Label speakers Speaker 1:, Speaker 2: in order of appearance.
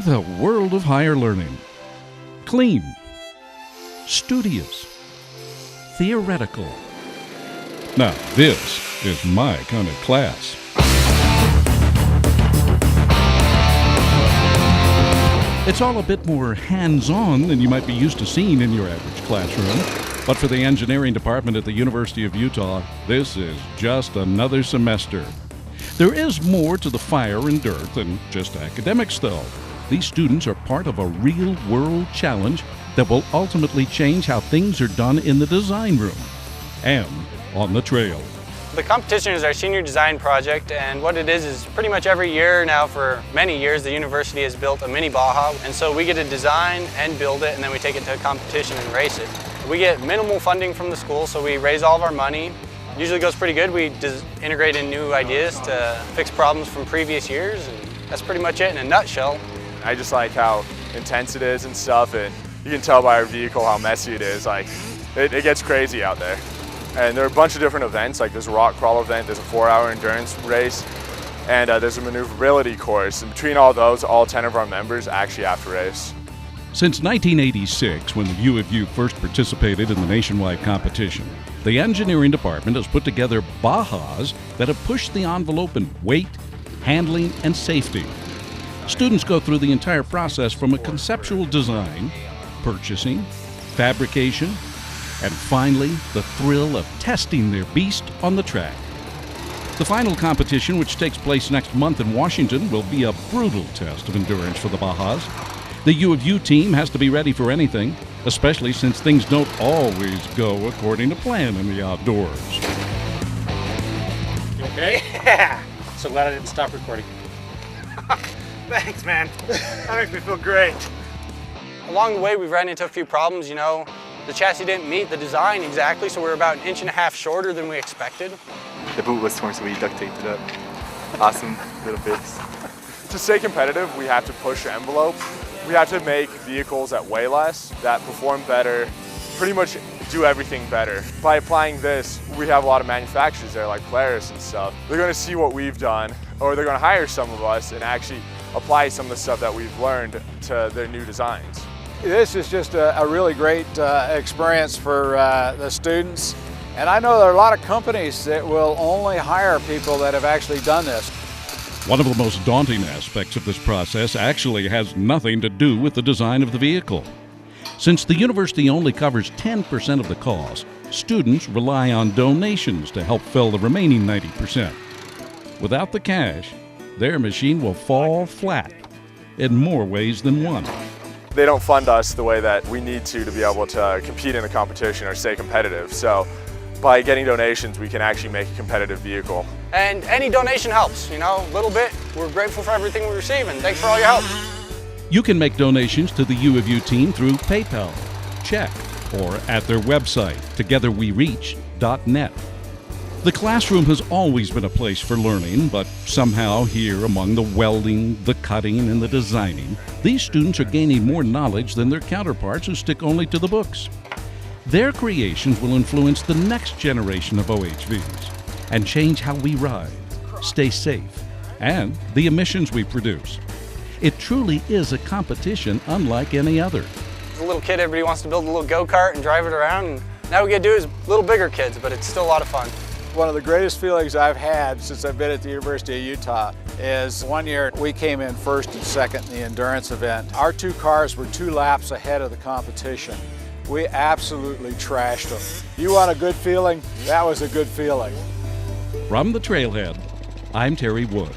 Speaker 1: The world of higher learning. Clean, studious, theoretical. Now, this is my kind of class. It's all a bit more hands-on than you might be used to seeing in your average classroom. But for the engineering department at the University of Utah, this is just another semester. There is more to the fire and dirt than just academics, though. These students are part of a real-world challenge that will ultimately change how things are done in the design room and on the trail.
Speaker 2: The competition is our senior design project, and what it is pretty much every year now for many years the university has built a mini Baja, and so we get to design and build it, and then we take it to a competition and race it. We get minimal funding from the school, so we raise all of our money. Usually goes pretty good. We integrate in new ideas to fix problems from previous years, and that's pretty much it in a nutshell.
Speaker 3: I just like how intense it is and stuff, and you can tell by our vehicle how messy it is. Like, it gets crazy out there. And there are a bunch of different events, like there's a rock crawl event, there's a 4-hour endurance race, and there's a maneuverability course. And between all those, all 10 of our members actually have to race.
Speaker 1: Since 1986, when the U of U first participated in the nationwide competition, the engineering department has put together Bajas that have pushed the envelope in weight, handling, and safety. Students go through the entire process from a conceptual design, purchasing, fabrication, and finally, the thrill of testing their beast on the track. The final competition, which takes place next month in Washington, will be a brutal test of endurance for the Bajas. The U of U team has to be ready for anything, especially since things don't always go according to plan in the outdoors.
Speaker 4: You okay? Yeah! So glad I didn't stop recording.
Speaker 2: Thanks, man. That makes me feel great. Along the way, we've run into a few problems, The chassis didn't meet the design exactly, so we're about 1.5 inches shorter than we expected.
Speaker 5: The boot was torn, so we duct taped it up. Awesome little fix.
Speaker 3: To stay competitive, we have to push the envelope. We have to make vehicles that weigh less, that perform better, pretty much do everything better. By applying this, we have a lot of manufacturers there, like Polaris and stuff. They're going to see what we've done, or they're going to hire some of us and actually apply some of the stuff that we've learned to their new designs.
Speaker 6: This is just a really great experience for the students. And I know there are a lot of companies that will only hire people that have actually done this.
Speaker 1: One of the most daunting aspects of this process actually has nothing to do with the design of the vehicle. Since the university only covers 10% of the cost, students rely on donations to help fill the remaining 90%. Without the cash, their machine will fall flat in more ways than one.
Speaker 3: They don't fund us the way that we need to be able to compete in the competition or stay competitive. So by getting donations, we can actually make a competitive vehicle.
Speaker 2: And any donation helps, a little bit. We're grateful for everything we receive, and thanks for all your help.
Speaker 1: You can make donations to the U of U team through PayPal, check, or at their website, togetherwereach.net. The classroom has always been a place for learning, but somehow here among the welding, the cutting, and the designing, these students are gaining more knowledge than their counterparts who stick only to the books. Their creations will influence the next generation of OHVs and change how we ride, stay safe, and the emissions we produce. It truly is a competition unlike any other.
Speaker 2: As a little kid, everybody wants to build a little go-kart and drive it around, and now we get to do it as little bigger kids, but it's still a lot of fun.
Speaker 6: One of the greatest feelings I've had since I've been at the University of Utah is one year we came in first and second in the endurance event. Our two cars were 2 laps ahead of the competition. We absolutely trashed them. You want a good feeling? That was a good feeling.
Speaker 1: From the Trailhead, I'm Terry Wood.